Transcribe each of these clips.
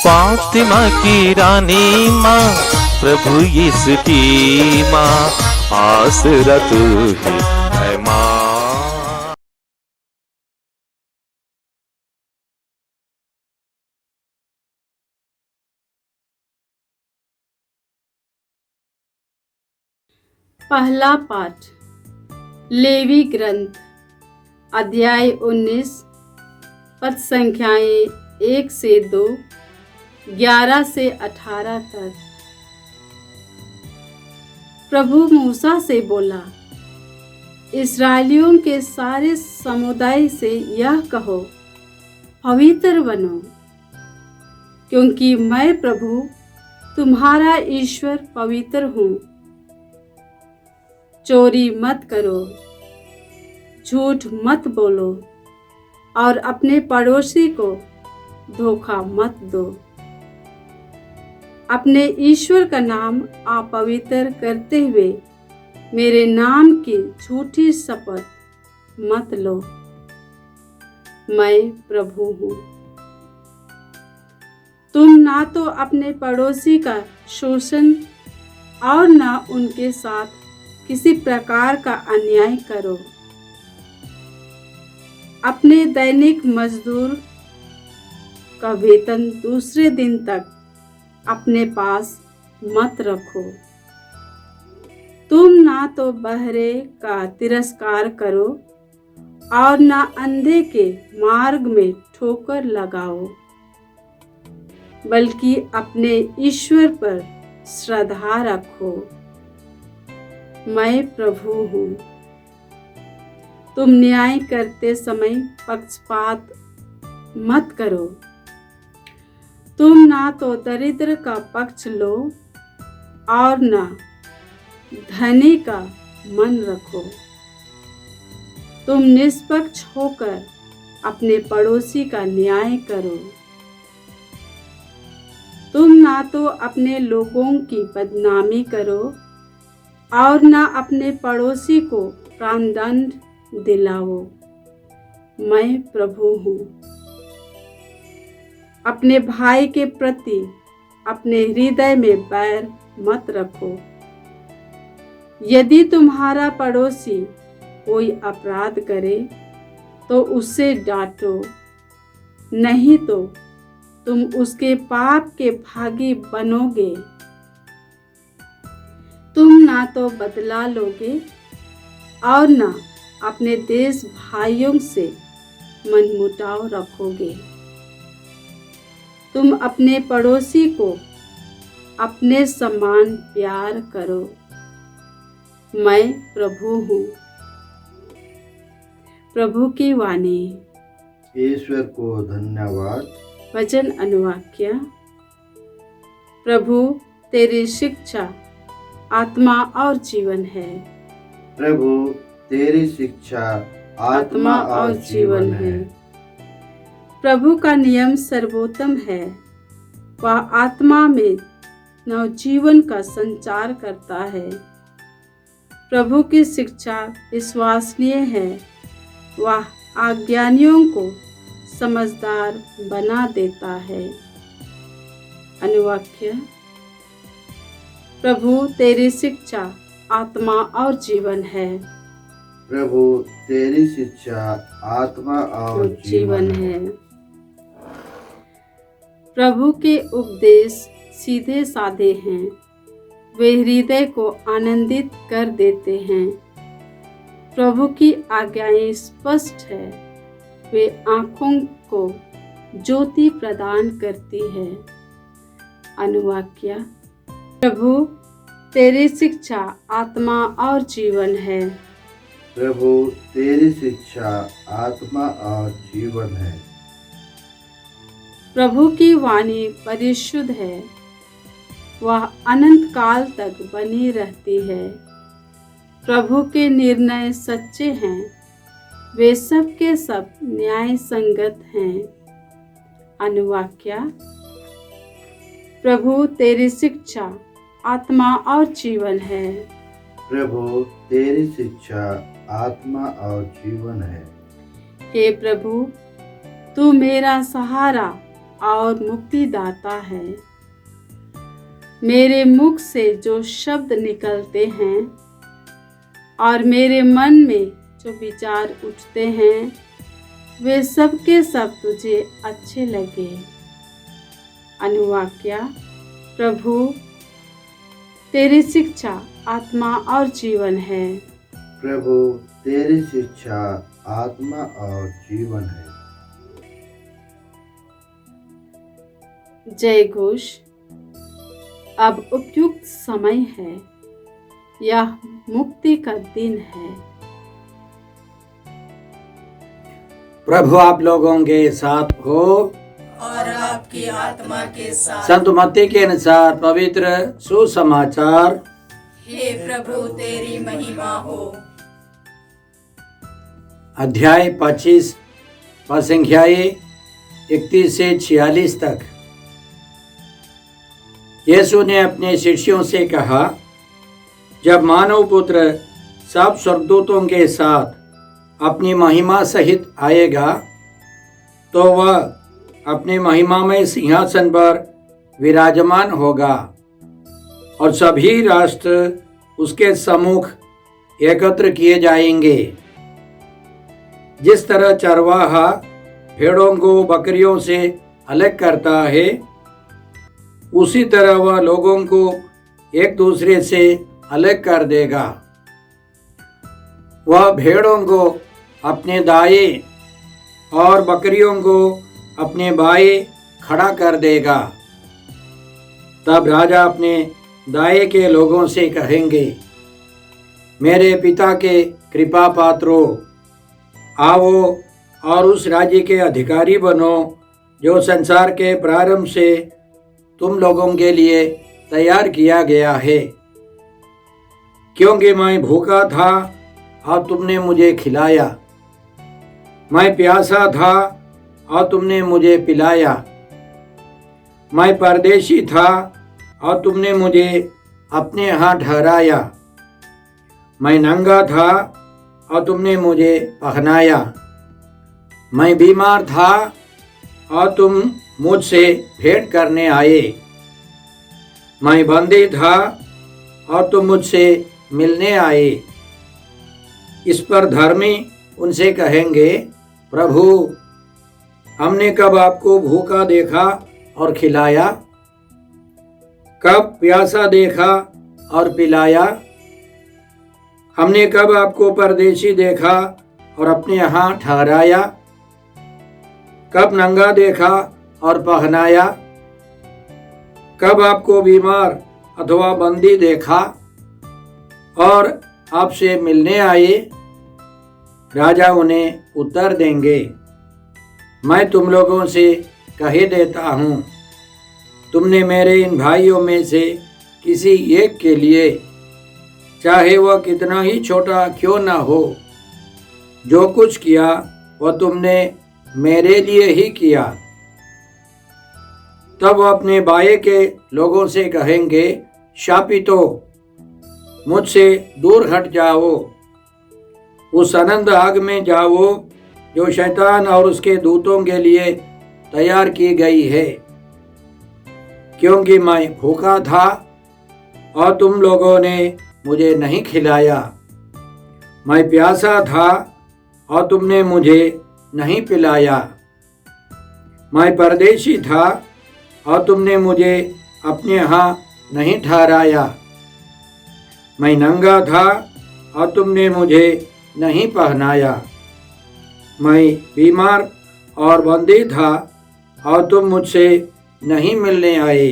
फातिमा की रानी माँ, प्रभु यीशु की माँ, आसरा तू ही है माँ। पहला पाठ लेवी ग्रंथ अध्याय 19 पद संख्याएं 1 से 2, 11 से 18 तक। प्रभु मूसा से बोला, इस्राएलियों के सारे समुदाय से यह कहो, पवित्र बनो, क्योंकि मैं प्रभु तुम्हारा ईश्वर पवित्र हूँ। चोरी मत करो, झूठ मत बोलो और अपने पड़ोसी को धोखा मत दो। अपने ईश्वर का नाम अपवित्र करते हुए मेरे नाम की झूठी शपथ मत लो। मैं प्रभु हूँ। तुम ना तो अपने पड़ोसी का शोषण और ना उनके साथ किसी प्रकार का अन्याय करो। अपने दैनिक मजदूर का वेतन दूसरे दिन तक अपने पास मत रखो। तुम ना तो बहरे का तिरस्कार करो और ना अंधे के मार्ग में ठोकर लगाओ, बल्कि अपने ईश्वर पर श्रद्धा रखो। मैं प्रभु हूँ। तुम न्याय करते समय पक्षपात मत करो। तुम ना तो दरिद्र का पक्ष लो और ना धनी का मन रखो। तुम निष्पक्ष होकर अपने पड़ोसी का न्याय करो। तुम ना तो अपने लोगों की बदनामी करो और ना अपने पड़ोसी को प्राणदंड दिलाओ। मैं प्रभु हूँ। अपने भाई के प्रति अपने हृदय में बैर मत रखो। यदि तुम्हारा पड़ोसी कोई अपराध करे तो उससे डांटो, नहीं तो तुम उसके पाप के भागी बनोगे। तुम ना तो बदला लोगे और ना अपने देश भाइयों से मनमुटाव रखोगे। तुम अपने पड़ोसी को अपने समान प्यार करो। मैं प्रभु हूँ। प्रभु की वाणी। ईश्वर को धन्यवाद। वचन अनुवाक्य। प्रभु तेरी शिक्षा आत्मा और जीवन है। प्रभु तेरी शिक्षा आत्मा और जीवन है। प्रभु का नियम सर्वोत्तम है। वह आत्मा में नवजीवन का संचार करता है। प्रभु की शिक्षा विश्वसनीय है। वह अज्ञानियों को समझदार बना देता है। अनुवाक्य। प्रभु तेरी शिक्षा आत्मा और जीवन है। प्रभु तेरी शिक्षा आत्मा और जीवन है। प्रभु के उपदेश सीधे साधे हैं। वे हृदय को आनंदित कर देते हैं। प्रभु की आज्ञाएं स्पष्ट है। वे आँखों को ज्योति प्रदान करती है। अनुवाक्य। प्रभु तेरी शिक्षा आत्मा और जीवन है। प्रभु तेरी शिक्षा आत्मा और जीवन है। प्रभु की वाणी परिशुद्ध है। वह अनंत काल तक बनी रहती है। प्रभु के निर्णय सच्चे हैं। वे सब के सब न्याय संगत हैं। अनुवाक्य। प्रभु तेरी शिक्षा आत्मा और जीवन है। प्रभु तेरी शिक्षा आत्मा और जीवन है। हे प्रभु, तू मेरा सहारा और मुक्तिदाता है। मेरे मुख से जो शब्द निकलते हैं और मेरे मन में जो विचार उठते हैं, वे सब के सब तुझे अच्छे लगे। अनुवाक्या, प्रभु तेरी शिक्षा आत्मा और जीवन है। प्रभु तेरी शिक्षा आत्मा और जीवन है। जय घोष। अब उपयुक्त समय है, यह मुक्ति का दिन है। प्रभु आप लोगों के साथ हो और आपकी आत्मा के साथ। संत मत्ती के अनुसार पवित्र सुसमाचार। हे प्रभु तेरी महिमा हो। अध्याय 25 संख्याएं 31 से 46 तक। यीशु ने अपने शिष्यों से कहा, जब मानव पुत्र सब स्वर्गदूतों के साथ अपनी महिमा सहित आएगा, तो वह अपने महिमामय सिंहासन पर विराजमान होगा और सभी राष्ट्र उसके सम्मुख एकत्र किए जाएंगे। जिस तरह चरवाहा भेड़ों को बकरियों से अलग करता है, उसी तरह वह लोगों को एक दूसरे से अलग कर देगा। वह भेड़ों को अपने दाएं और बकरियों को अपने बाएं खड़ा कर देगा। तब राजा अपने दाएं के लोगों से कहेंगे, मेरे पिता के कृपा पात्रों, आओ और उस राज्य के अधिकारी बनो जो संसार के प्रारंभ से तुम लोगों के लिए तैयार किया गया है। क्योंकि मैं भूखा था और तुमने मुझे खिलाया, मैं प्यासा था और तुमने मुझे पिलाया, मैं परदेशी था और तुमने मुझे अपने यहाँ ठहराया, मैं नंगा था और तुमने मुझे पहनाया, मैं बीमार था और तुम मुझसे भेंट करने आए, मैं बंदी था और तुम मुझसे मिलने आए। इस पर धर्मी उनसे कहेंगे, प्रभु हमने कब आपको भूखा देखा और खिलाया, कब प्यासा देखा और पिलाया, हमने कब आपको परदेशी देखा और अपने यहाँ ठहराया, कब नंगा देखा और पहनाया, कब आपको बीमार अथवा बंदी देखा और आपसे मिलने आए। राजा उन्हें उत्तर देंगे, मैं तुम लोगों से कह देता हूँ, तुमने मेरे इन भाइयों में से किसी एक के लिए, चाहे वह कितना ही छोटा क्यों ना हो, जो कुछ किया वह तुमने मेरे लिए ही किया। तब वह अपने बाएं के लोगों से कहेंगे, शापितो, मुझसे दूर हट जाओ, उस अनंत आग में जाओ जो शैतान और उसके दूतों के लिए तैयार की गई है। क्योंकि मैं भूखा था और तुम लोगों ने मुझे नहीं खिलाया, मैं प्यासा था और तुमने मुझे नहीं पिलाया, मैं परदेशी था और तुमने मुझे अपने यहाँ नहीं ठहराया, मैं नंगा था और तुमने मुझे नहीं पहनाया, मैं बीमार और बंदी था और तुम मुझसे नहीं मिलने आए।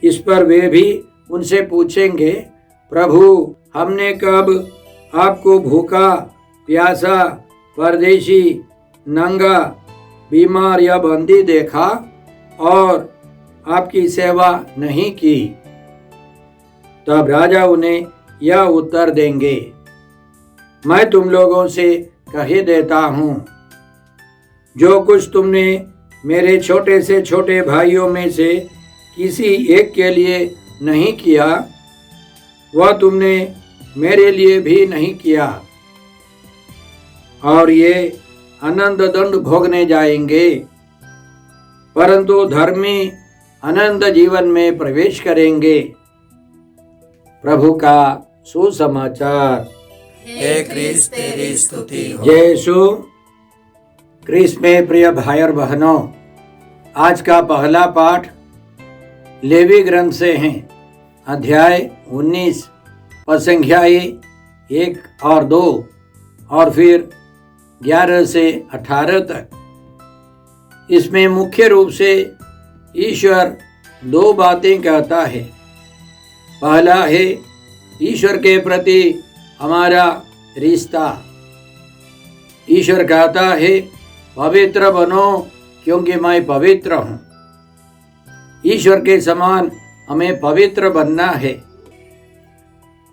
इस पर वे भी उनसे पूछेंगे, प्रभु हमने कब आपको भूखा, प्यासा, परदेशी, नंगा, बीमार या बंदी देखा और आपकी सेवा नहीं की। तब राजा उन्हें यह उत्तर देंगे, मैं तुम लोगों से कह देता हूँ, जो कुछ तुमने मेरे छोटे से छोटे भाइयों में से किसी एक के लिए नहीं किया, वह तुमने मेरे लिए भी नहीं किया। और ये अनंत दंड भोगने जाएंगे। परंतु धर्मी अनंत जीवन में प्रवेश करेंगे। प्रभु का सुसमाचार। हे क्रिस्त तेरी स्तुति हो। जय यीशु क्रिस्त में प्रिय भाई और बहनों, आज का पहला पाठ लेवी ग्रंथ से है, अध्याय 19 पद संख्याएं 1 और 2 और फिर 11 से 18 तक। इसमें मुख्य रूप से ईश्वर दो बातें कहता है। पहला है ईश्वर के प्रति हमारा रिश्ता। ईश्वर कहता है पवित्र बनो क्योंकि मैं पवित्र हूँ। ईश्वर के समान हमें पवित्र बनना है।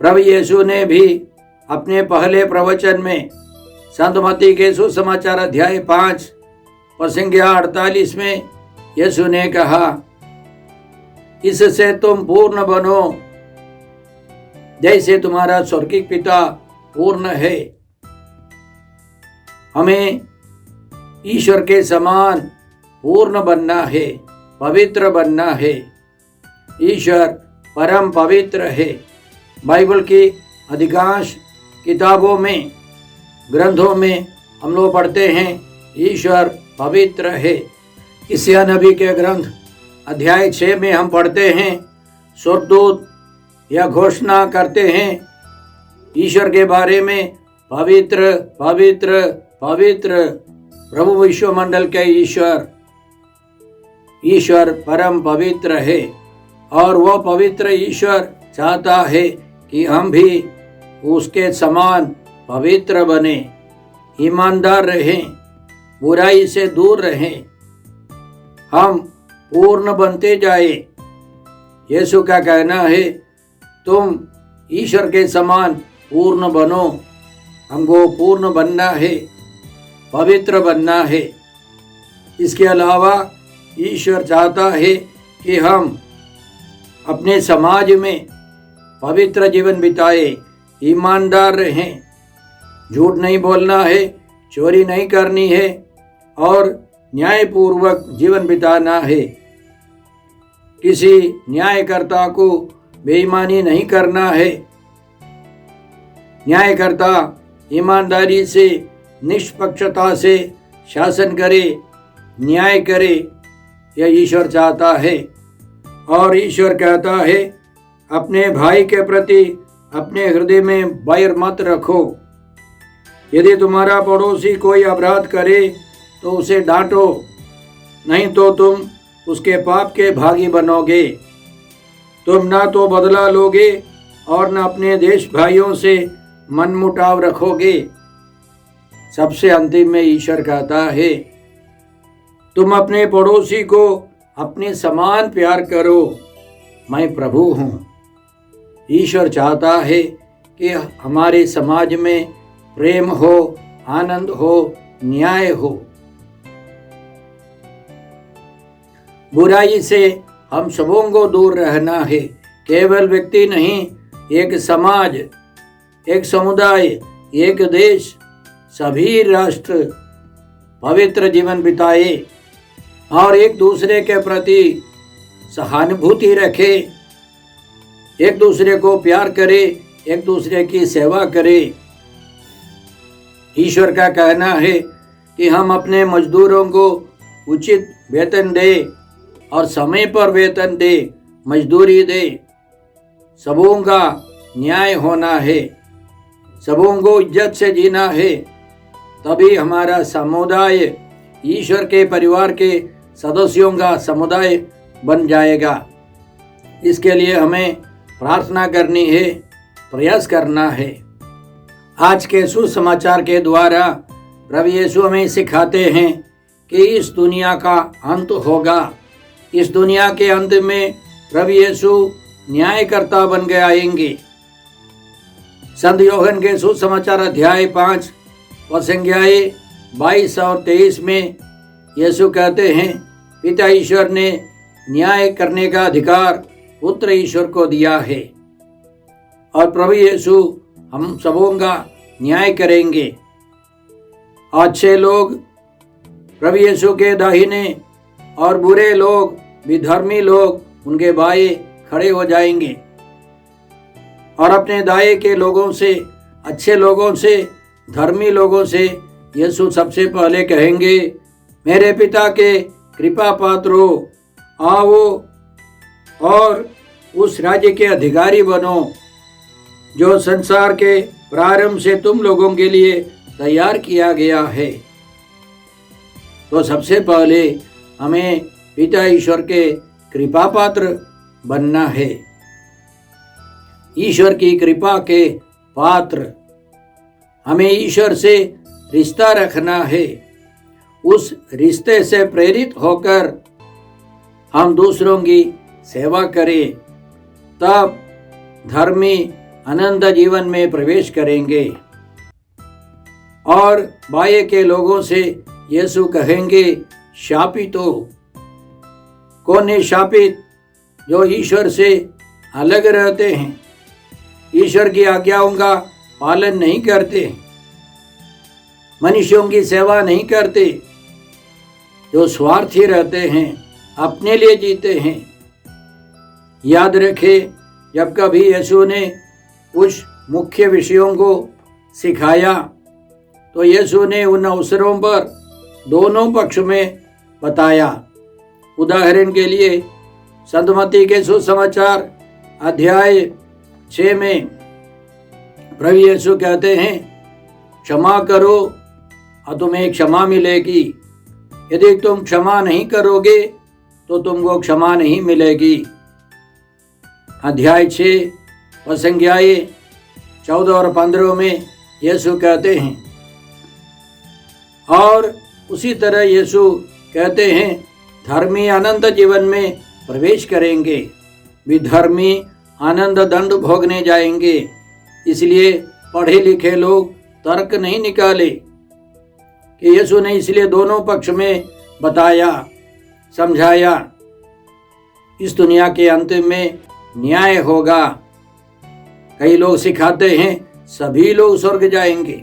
प्रभु यीशु ने भी अपने पहले प्रवचन में संत मत्ती के सुसमाचार अध्याय 5 पद संख्या 48 में यीशु ने कहा, इससे तुम पूर्ण बनो जैसे तुम्हारा स्वर्गीय पिता पूर्ण है। हमें ईश्वर के समान पूर्ण बनना है, पवित्र बनना है। ईश्वर परम पवित्र है। बाइबल की अधिकांश किताबों में, ग्रंथों में हम लोग पढ़ते हैं ईश्वर पवित्र है। यशायाह नबी के ग्रंथ अध्याय 6 में हम पढ़ते हैं, स्वर्गदूत यह घोषणा करते हैं ईश्वर के बारे में, पवित्र पवित्र पवित्र प्रभु विश्वमंडल के ईश्वर। ईश्वर परम पवित्र है और वह पवित्र ईश्वर चाहता है कि हम भी उसके समान पवित्र बने, ईमानदार रहें, बुराई से दूर रहें, हम पूर्ण बनते जाए। यीशु का कहना है तुम ईश्वर के समान पूर्ण बनो। हमको पूर्ण बनना है, पवित्र बनना है। इसके अलावा ईश्वर चाहता है कि हम अपने समाज में पवित्र जीवन बिताए, ईमानदार रहें, झूठ नहीं बोलना है, चोरी नहीं करनी है और न्यायपूर्वक जीवन बिताना है। किसी न्यायकर्ता को बेईमानी नहीं करना है। न्यायकर्ता ईमानदारी से, निष्पक्षता से शासन करे, न्याय करे, यह ईश्वर चाहता है। और ईश्वर कहता है अपने भाई के प्रति अपने हृदय में बैर मत रखो। यदि तुम्हारा पड़ोसी कोई अपराध करे तो उसे डांटो, नहीं तो तुम उसके पाप के भागी बनोगे। तुम ना तो बदला लोगे और न अपने देश भाइयों से मनमुटाव रखोगे। सबसे अंतिम में ईश्वर कहता है तुम अपने पड़ोसी को अपने समान प्यार करो, मैं प्रभु हूँ। ईश्वर चाहता है कि हमारे समाज में प्रेम हो, आनंद हो, न्याय हो। बुराई से हम सबों को दूर रहना है। केवल व्यक्ति नहीं, एक समाज, एक समुदाय, एक देश, सभी राष्ट्र पवित्र जीवन बिताए और एक दूसरे के प्रति सहानुभूति रखे, एक दूसरे को प्यार करे, एक दूसरे की सेवा करे। ईश्वर का कहना है कि हम अपने मजदूरों को उचित वेतन दे और समय पर वेतन दे, मजदूरी दे। सबों का न्याय होना है, सबों को इज्जत से जीना है, तभी हमारा समुदाय ईश्वर के परिवार के सदस्यों का समुदाय बन जाएगा। इसके लिए हमें प्रार्थना करनी है, प्रयास करना है। आज के सुसमाचार के द्वारा प्रभु यीशु हमें सिखाते हैं कि इस दुनिया का अंत होगा। इस दुनिया के अंत में प्रभु यीशु न्यायकर्ता बन के आएंगे। संत यूहन्ना के सुसमाचार अध्याय 5 और संज्ञाएं 22 और 23 में यीशु कहते हैं पिता ईश्वर ने न्याय करने का अधिकार पुत्र ईश्वर को दिया है और प्रभु यीशु हम सबों का न्याय करेंगे। अच्छे लोग प्रभु यीशु के दाहिने और बुरे लोग, विधर्मी लोग उनके बाएं खड़े हो जाएंगे। और अपने दाएं के लोगों से, अच्छे लोगों से, धर्मी लोगों से यीशु सबसे पहले कहेंगे, मेरे पिता के कृपा पात्रों, आओ और उस राज्य के अधिकारी बनो जो संसार के प्रारंभ से तुम लोगों के लिए तैयार किया गया है। तो सबसे पहले हमें पिता ईश्वर के कृपा पात्र बनना है, ईश्वर की कृपा के पात्र। हमें ईश्वर से रिश्ता रखना है, उस रिश्ते से प्रेरित होकर हम दूसरों की सेवा करें, तब धर्मी अनंत जीवन में प्रवेश करेंगे। और बाएं के लोगों से यीशु कहेंगे, शापित हो। कौन है शापित? जो ईश्वर से अलग रहते हैं, ईश्वर की आज्ञाओं का पालन नहीं करते, मनुष्यों की सेवा नहीं करते, जो स्वार्थी रहते हैं, अपने लिए जीते हैं। याद रखें, जब कभी यीशु ने कुछ मुख्य विषयों को सिखाया तो यीशु ने उन अवसरों पर दोनों पक्ष में बताया। उदाहरण के लिए संत मत्ती के सुसमाचार अध्याय 6 में प्रभु यीशु कहते हैं, क्षमा करो और तुम्हें क्षमा मिलेगी, यदि तुम क्षमा नहीं करोगे तो तुमको क्षमा नहीं मिलेगी। अध्याय 6 संज्ञाएं 14 और 15 में यीशु कहते हैं। और उसी तरह यीशु कहते हैं, धर्मी अनंत जीवन में प्रवेश करेंगे, विधर्मी आनंद दंड भोगने जाएंगे। इसलिए पढ़े लिखे लोग तर्क नहीं निकाले कि यीशु ने इसलिए दोनों पक्ष में बताया, समझाया। इस दुनिया के अंत में न्याय होगा। कई लोग सिखाते हैं सभी लोग स्वर्ग जाएंगे,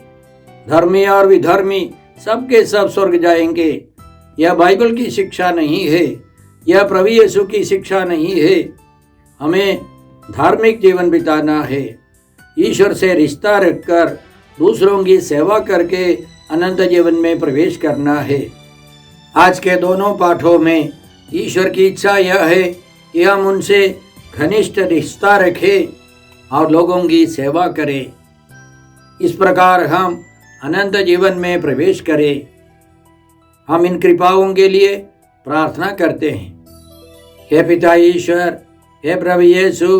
धर्मी और विधर्मी सबके सब स्वर्ग जाएंगे। यह बाइबल की शिक्षा नहीं है, यह प्रभु यीशु की शिक्षा नहीं है। हमें धार्मिक जीवन बिताना है, ईश्वर से रिश्ता रखकर दूसरों की सेवा करके अनंत जीवन में प्रवेश करना है। आज के दोनों पाठों में ईश्वर की इच्छा यह है कि हम उनसे घनिष्ठ रिश्ता रखें और लोगों की सेवा करें। इस प्रकार हम अनंत जीवन में प्रवेश करें। हम इन कृपाओं के लिए प्रार्थना करते हैं। हे पिता ईश्वर, हे प्रभु यीशु,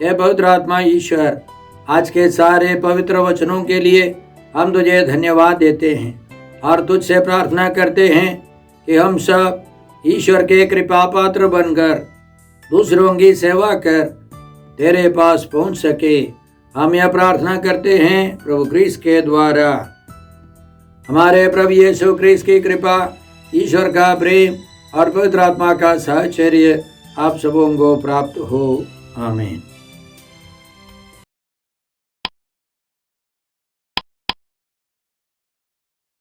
हे पवित्र आत्मा ईश्वर, आज के सारे पवित्र वचनों के लिए हम तुझे धन्यवाद देते हैं और तुझसे प्रार्थना करते हैं कि हम सब ईश्वर के कृपा पात्र बनकर दूसरों की सेवा कर तेरे पास पहुंच सके। हम यह प्रार्थना करते हैं प्रभु क्रिस्त के द्वारा। हमारे प्रभु यीशु क्रिस्त की कृपा, ईश्वर का प्रेम और पवित्र आत्मा का साहचर्य आप सबों को प्राप्त हो। आमीन।